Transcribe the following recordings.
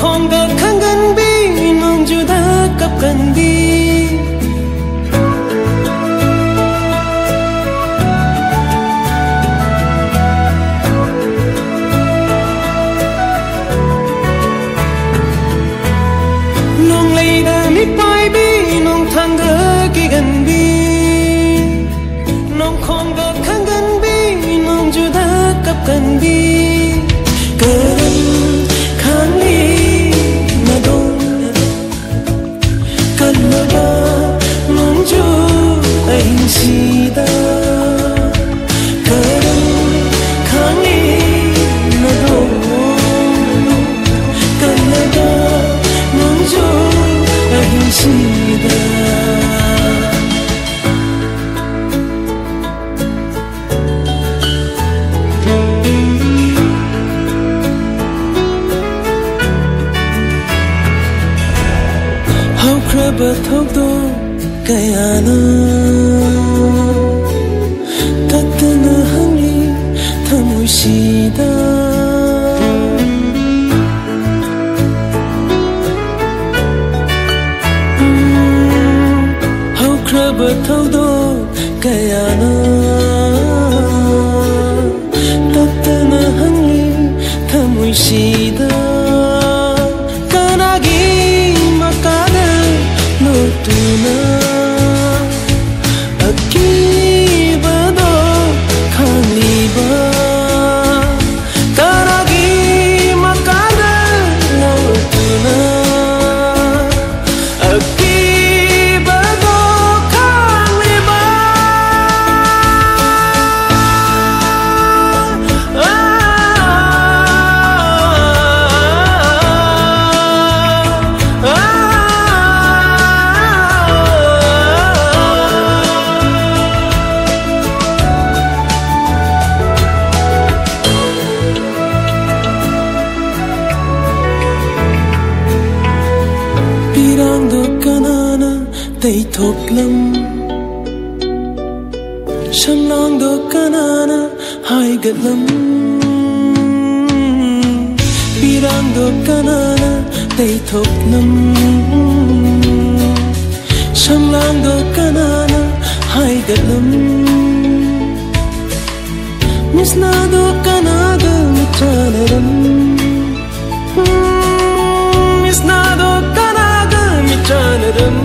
nongkhongga khangan bi nong juda kapkan bi nong leida mi pai bi nong thanga ki gan bi nongkhongga khangan bi nong juda kapkan bi sida karam khani nado kanada nonjo ahin sida how crab thokdo kayana tatna hangi thamushida how crab thaudo kayana tatna hangi thamushida kanagi makana notuna tay thok lam shan lang do kanana hai gat lam pirang do kanana tay thok lam shan lang do kanana hai gat lam misna do kanada mitanaram misna do kanada mitanaram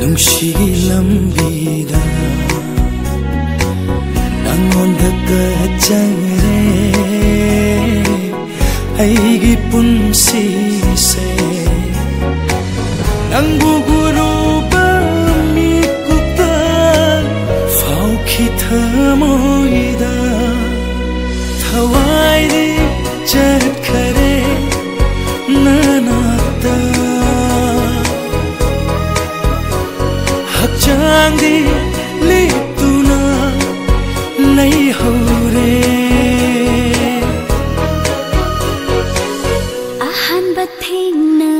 nungshigi lambida nangonda kachare aigi punsi se nangbu guruba mikuta fauki thamoida thawairi chatkare nanata hakchangdi lituna lay hore ahan batheng na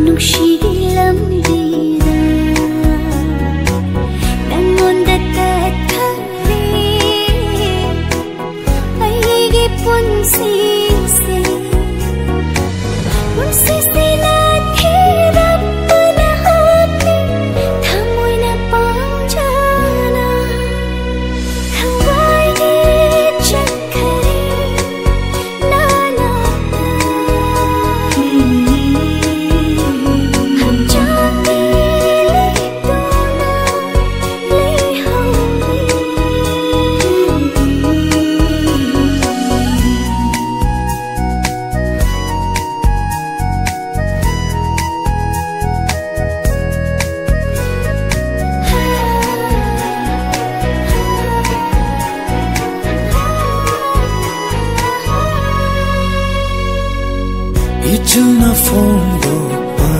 nungshigi lambida nangonda kathare aigi punsi se la thirap na hapni thamoy na pangjana thawai ni chakkare nanata hamjani lituna lay hawri ichuna fondo pa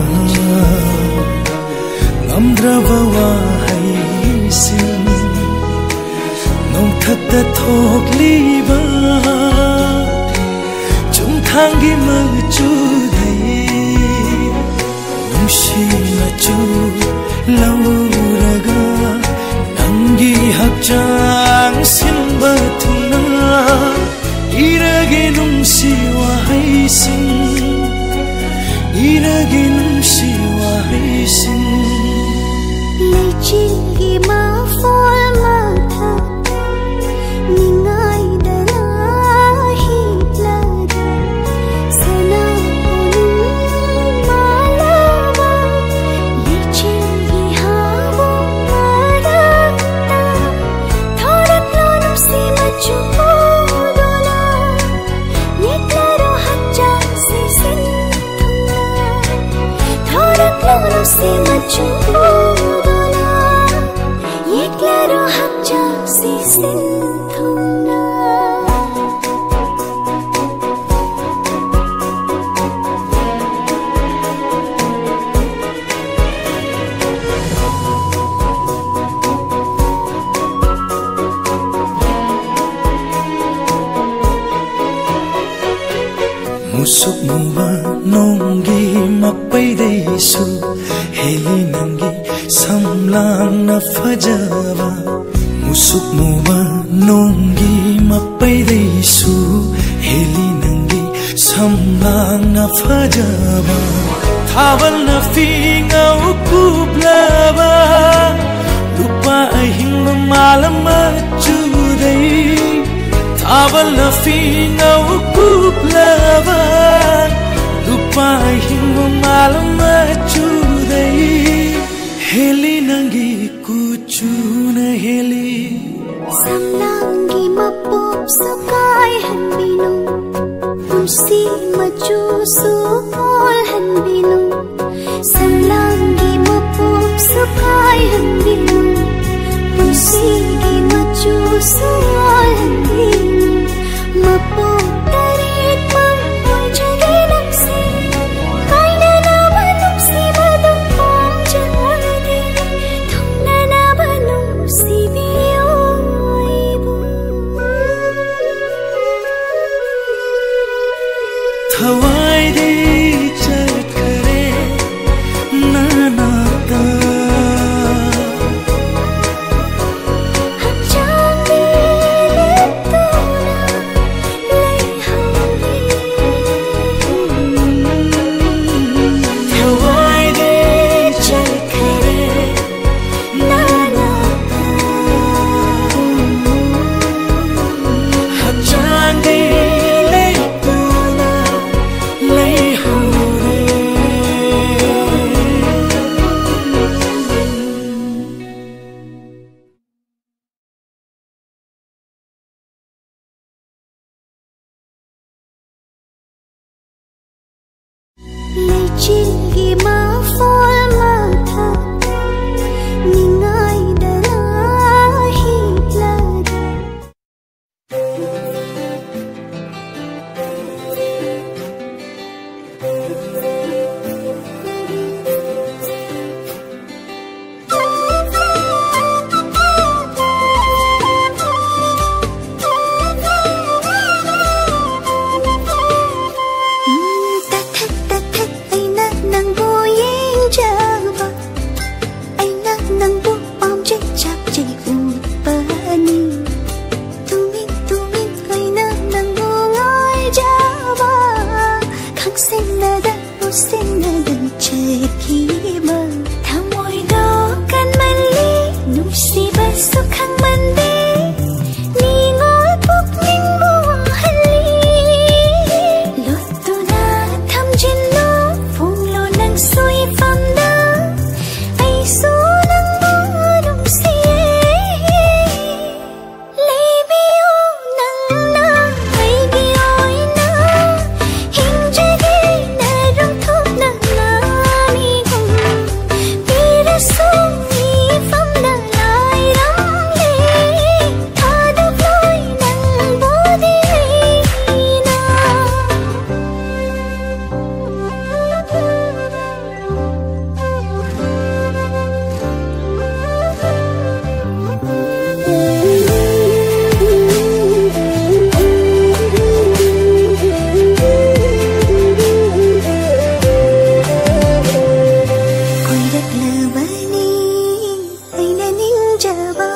ngamdrava wahai sin nong thakta thokliba chung thangi machu dai nungshi machu lauraga nangi hakchang sinba thuna irage nungsi wahai sin irage nungsi wahai sin lechingi ma fol ma tha ningai dana hi laga sana onum malawa lechingi ha wo marata thorak lonum si machu dola yeklaro hacha si sin thorak lonum si machu dola yeklaro hacha si sin thuna musuk muba nonggi mapai deisu heli nangi samlang na fajava musuk muba nonggi mapai deisu heli nangi samlang na fajava thawal na fingau kublava lupa ahing malam chudai thawal na fingau kublava lupa ahing malam chudai heli nangi kuchuna heli samlangi mapop sakai hanbinu punsi machu supol hanbinu samlangi mapop sakai hanbinu punsi machu supol hanbinu mapop tarit mampoy jagi namsi kaina namanum si badum pangjadi thumna namanum si biyoibu thawai di chatkare nanata hamjani nakiba thamoido kanmali nungsiba sukhang mande ningol pukning buwahali lutuna thamjinlo phunglo nang suifamda ay sunang marong siye lebiyo nang na ay giyoy na hingjagi narong thup na nani kong pirasong ifam na lai rang le thadap loy nang bodhi na koirak labani aina ninjaba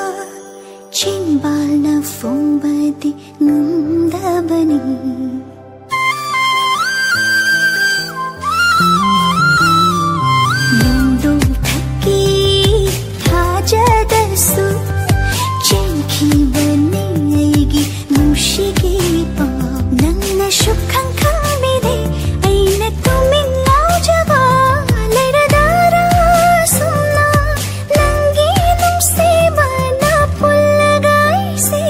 chinbal na fongbadi ngumdabani nongdong thaki thajadasu chenkhibani aigi nushigi pap nangna shukhang khamide aina tumin laujaba leiradara sumna nangi numsiba na pullagai se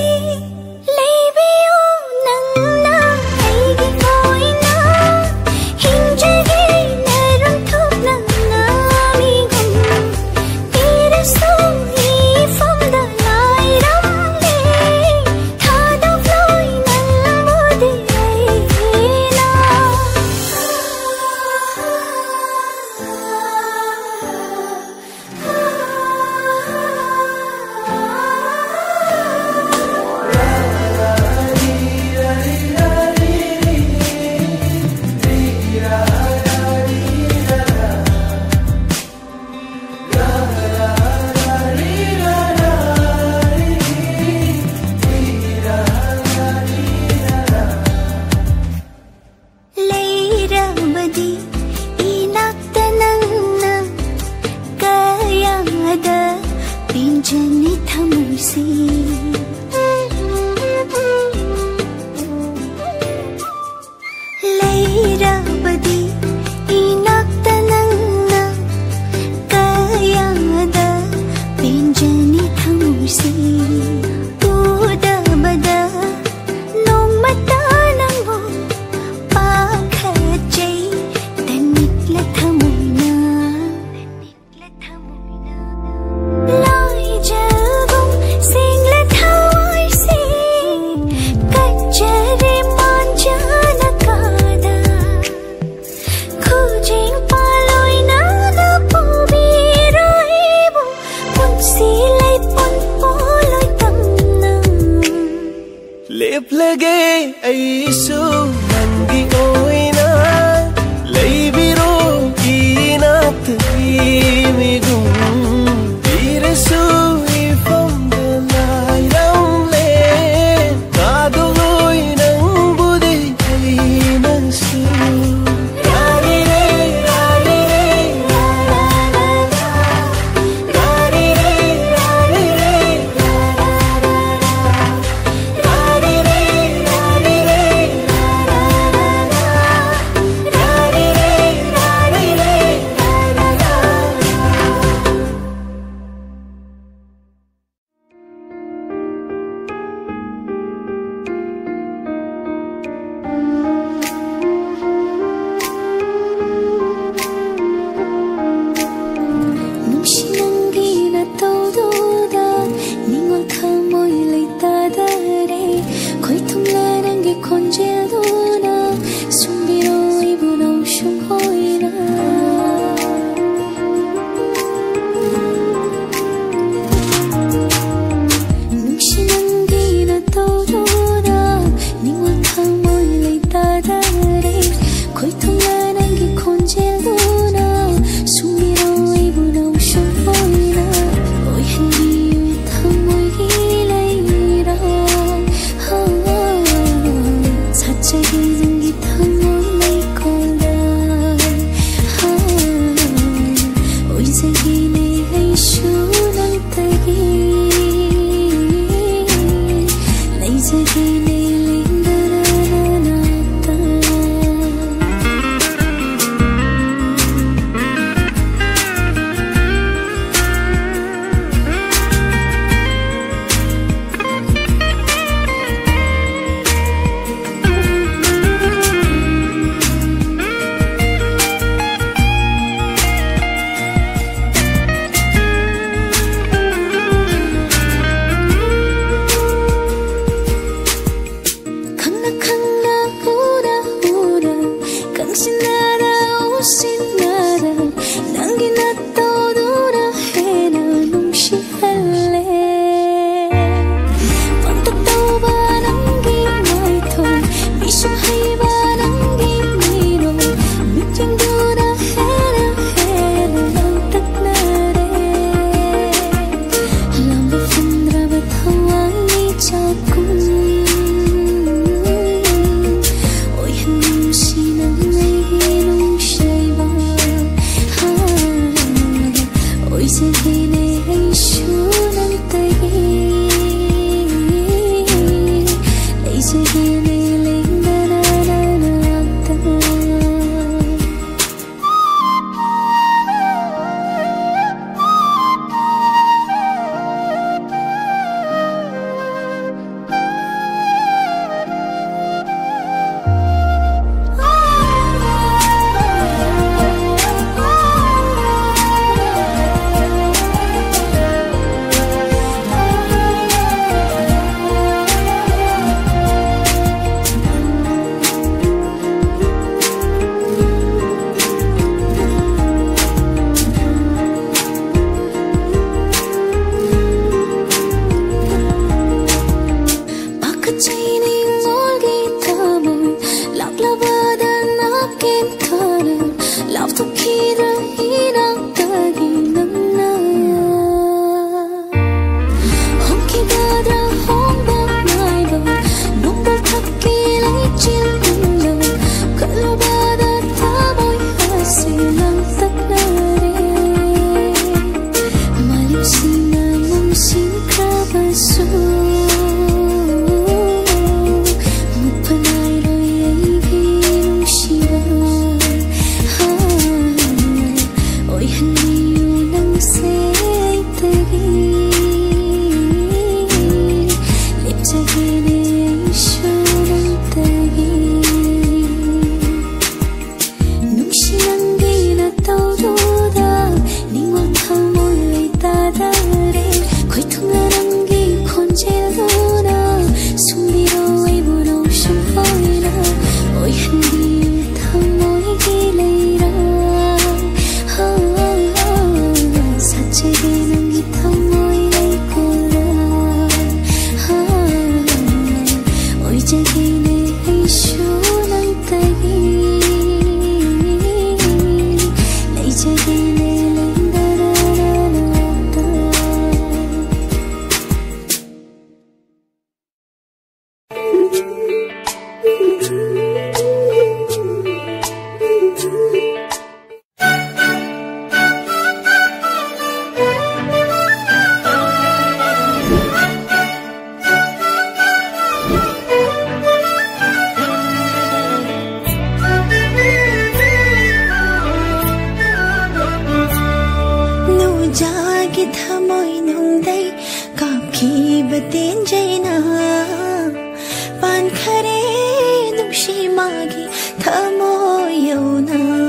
leibiyo nangna aigi koina hinjagi narang thup na nani gum piraso ifam da lai ram le thadap loy nang bodhi na leirawadi inakta nangna kayada pinjani thamusi leirawadi inakta nangna kayada pinjani thamusi udabada nongmata nangbo pakhatjai tanikla thamoina lai jabum singla thawai se kachare manjana kada khujing paloi na na pubiroibu punsi lai pon poloi tamna lep lage aisu nangi oina leibiro inat imigum pirasu ifam da lai ram le kadoi nang budhi nasu rari re rari re rari re rari re rari re rari re môi nồng đầy cặp khi bật tên dây na ban khare nung shi magi tha môi yêu na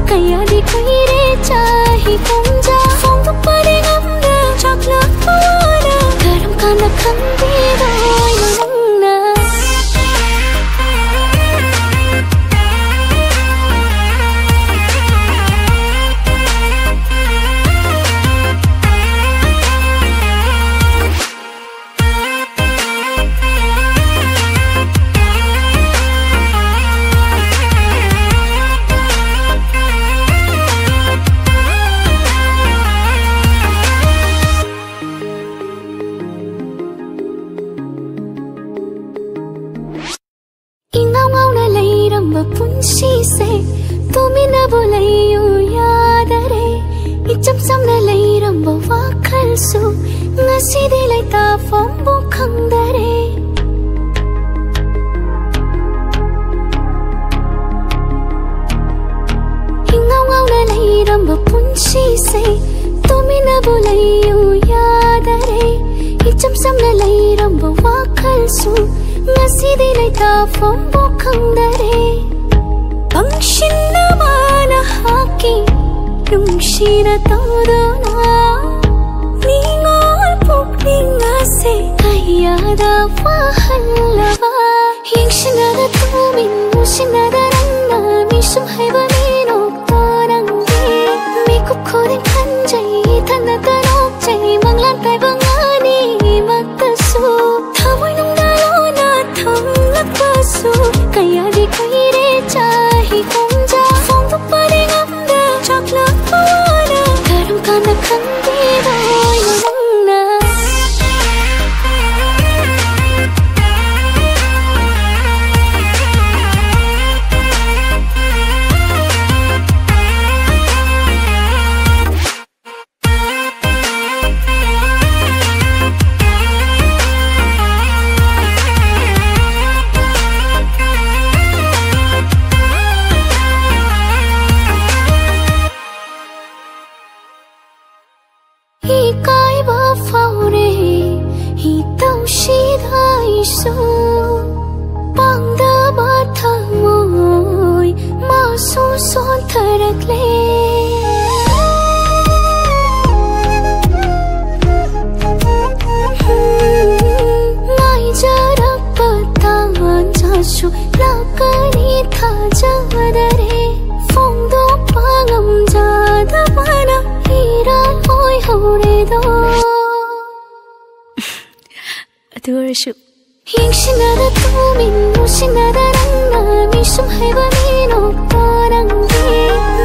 Kaya di ko ire chahi kung ja khangbiroy nangna punsise tumina layu yadare icham samna leiramba wakhalsu ngasidi laita fombu khangdare ingau ngau na leiramba punsise tumina layu yadare icham samna leiramba wakhalsu ngasidi laita fombu khangdare Pangshina mana haki nungshina todona Ningol pukninga se ayada wahalawa Yingshina da tumin mushina da rangna mishum haiba minok torangi Mikup kodin kanjai tana tanok jai manglan tai bangani matasu Thamoy nung dalona thamlak pasu Kaya di koire chahi kumja Phong thúc ba đi ngắm đa chọc lỡ hoa Karam kana khandi đôi nắng na su bangda bathamoy masu son tharakle mai jarak patan jasu lakani tha jadare phongdo pangam jada bana ira hoy hore do adorashu Yingshina da tumin mushina da rangna mishum haiba minok torangi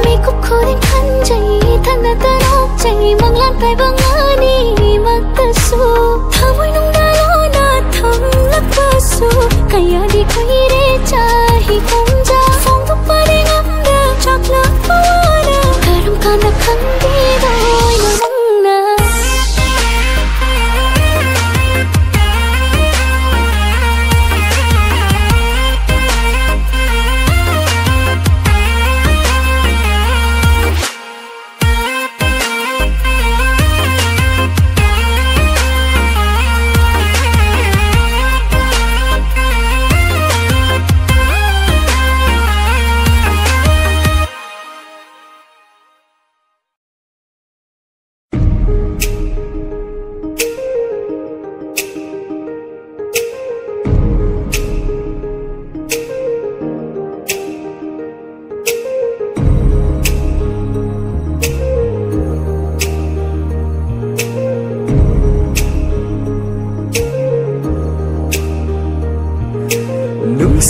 Mikup kodin kanjai tana tanok jai manglan tai bangani matasu Thamoy nung dalona thamlak pasu Kaya di koire chahi kumja Phong thúc ba đi ngắm đa chọc lỡ hoa Karam kana khandi đôi nangna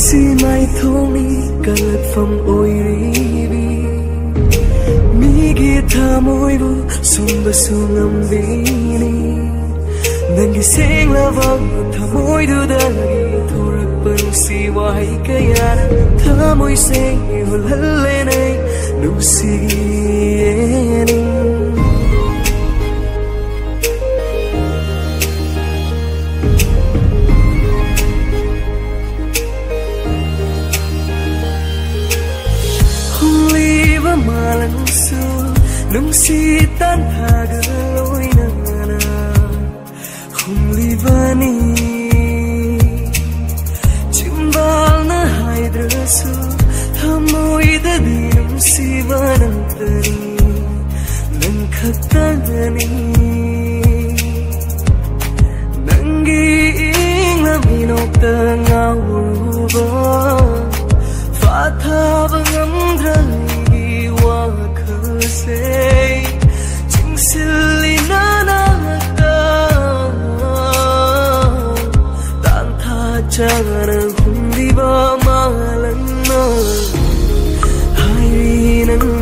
Si mai thoni kalat fam oiribi migi thamoi bu sumba sungam bini nangi seng lavang thamoi du dagi thorak pan si wai kaya thamoi seng hulalle nei nung si ening nung si tan thaga loi na hum livani chimbal na haidrasu thamoi da dinum si vanantari nang khatani nangi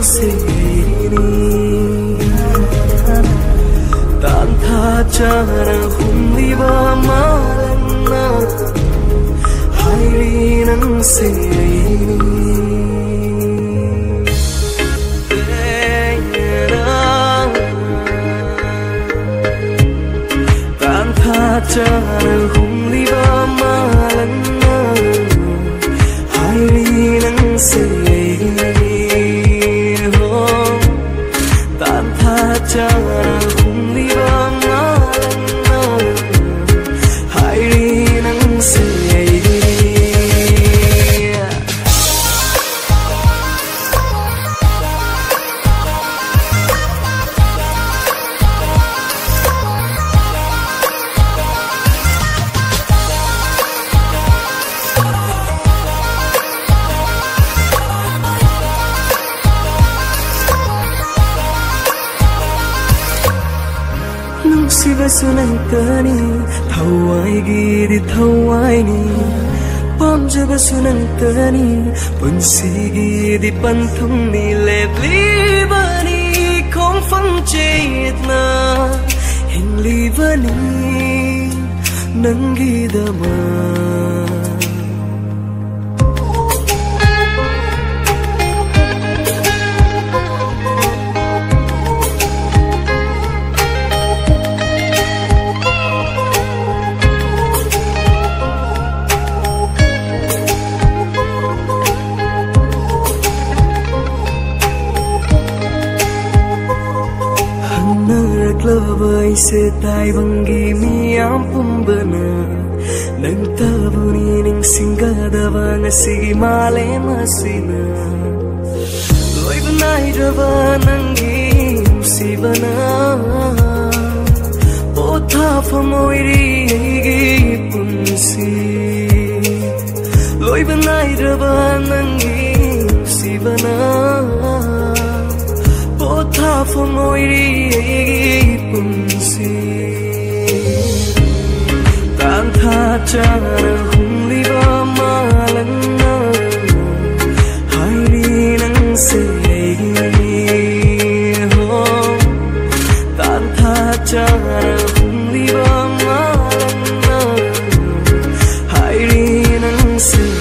se tan tha chara humli ba malana hai ri nang se tan tha chara humli ba malana hai ri nang se tan tha chara humli ba malana hai ri nang se Siva sunantani thawai gidi thawai ni pamjaba sunantani punsi gidi panthum ni lebli bani khom phang chetna hinli bani nangi dama Labai se tai bangi miyam pumbana nang tabuni ning singada bang sigi male masina loi banai raba nangi sibana otha famoiri gi punsi loi banai raba nangi sibana otha famoiri punsi tan tha chara humli ba malana hai ri nang se ho tan tha chara humli ba malana hai ri nang se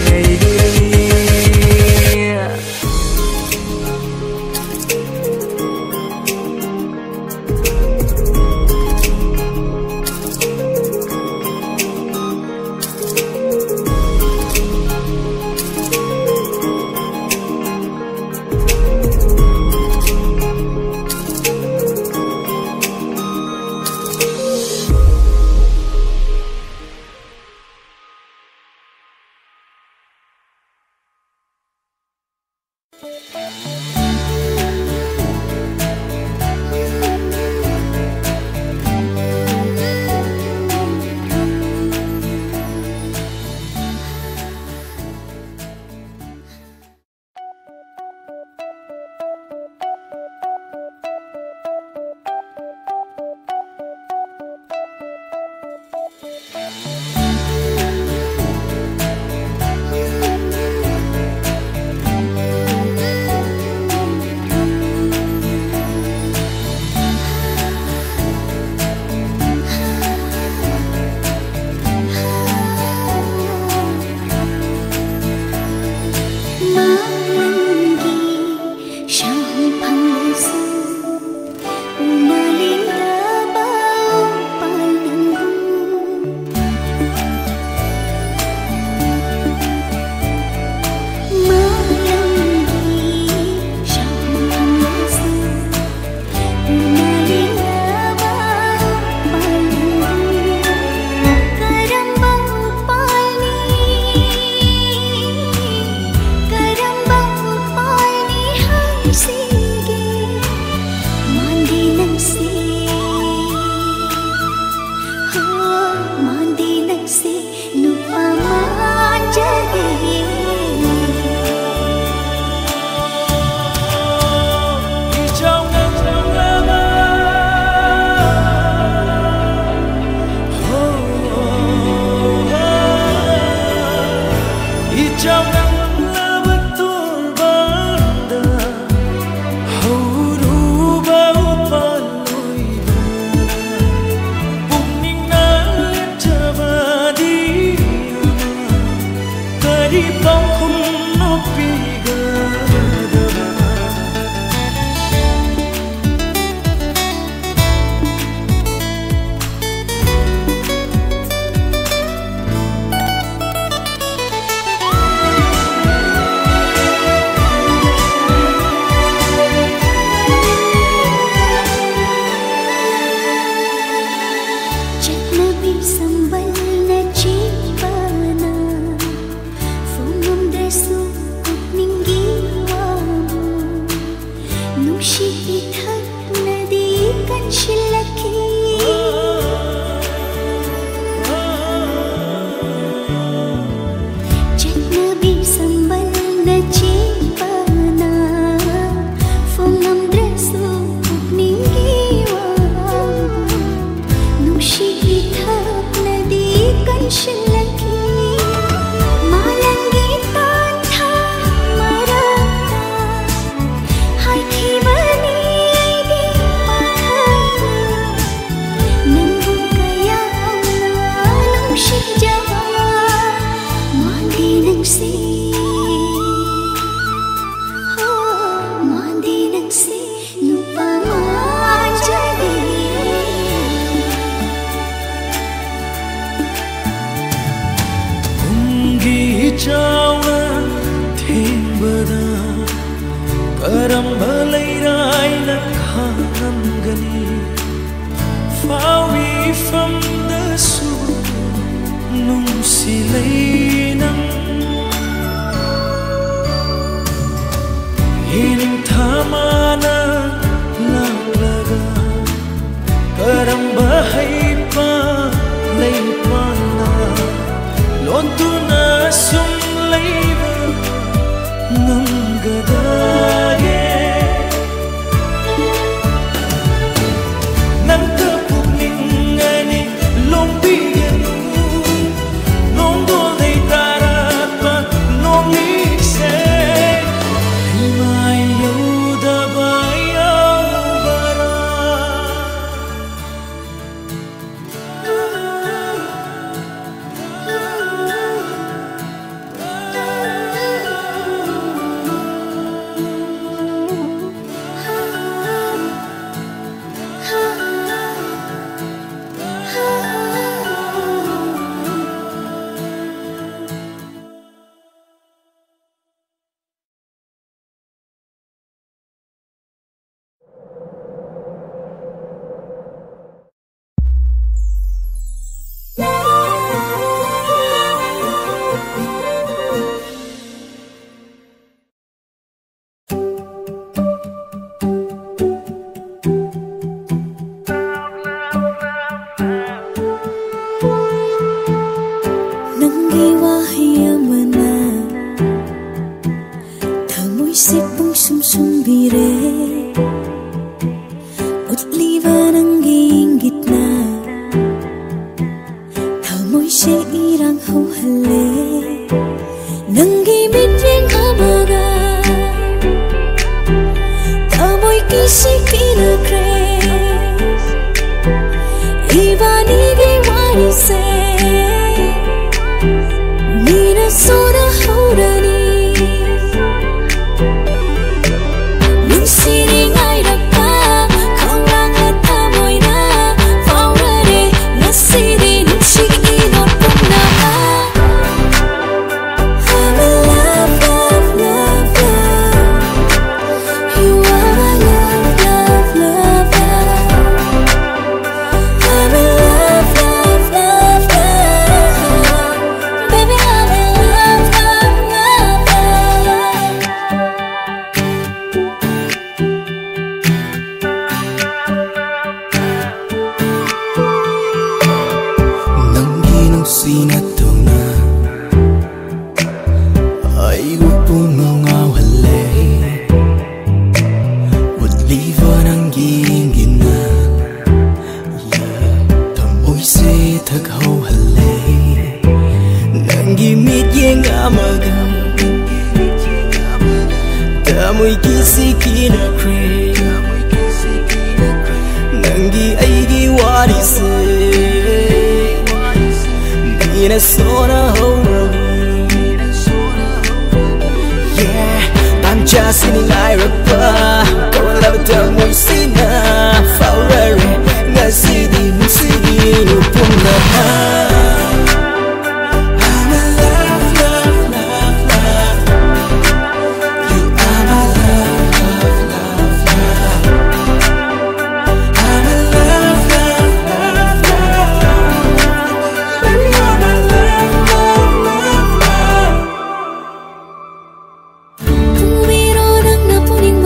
Ang biro ng napuning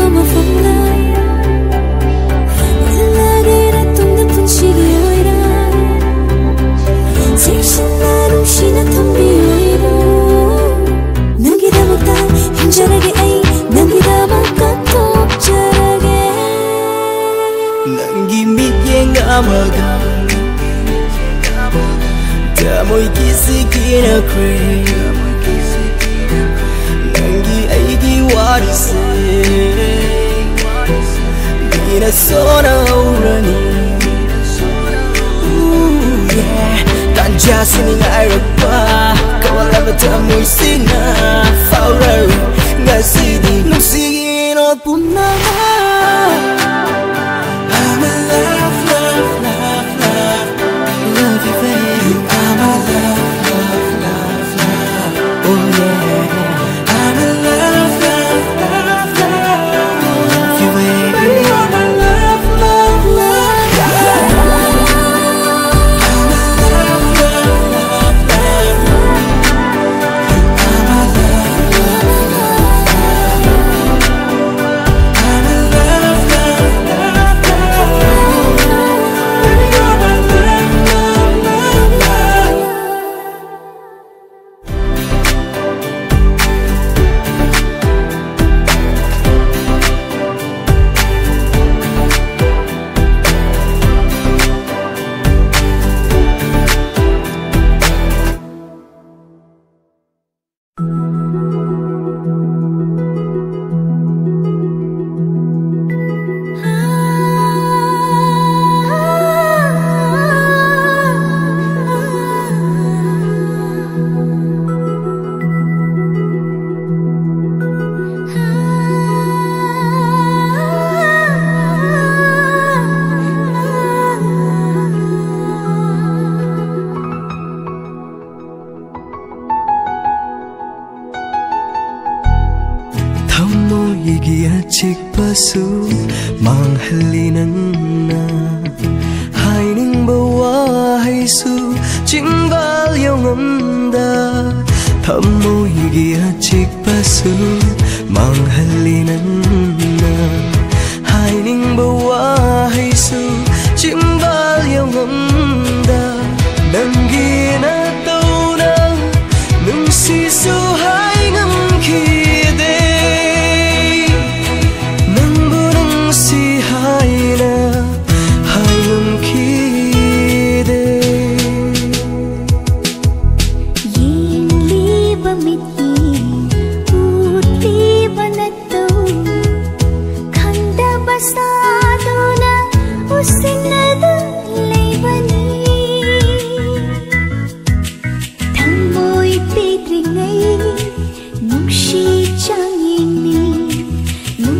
kamaga Tamoy kisi na kray Nangi aigi warise Dina sona urani Tanja sining airapa Kawalama tamoy sina Faurari Ngasidi Nungsigin o punama I'm a love, love, love, love Love you baby I'm a love, love, love, love Oh yeah I'm a love, love, love, love Love you baby I'm a love, love, love, love I'm a love, love, love, love I'm a love, love, love, I'm a love, love, love, love Baby you're my love, love, love, love Thamoyigi achikpasu manghalinanna hainingba wahaisu chingbal yongamda Thamoyigi achikpasu manghalinanna hainingba wahaisu chingbal yongamda Nangi na tauna nungsisu haingamkhide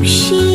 She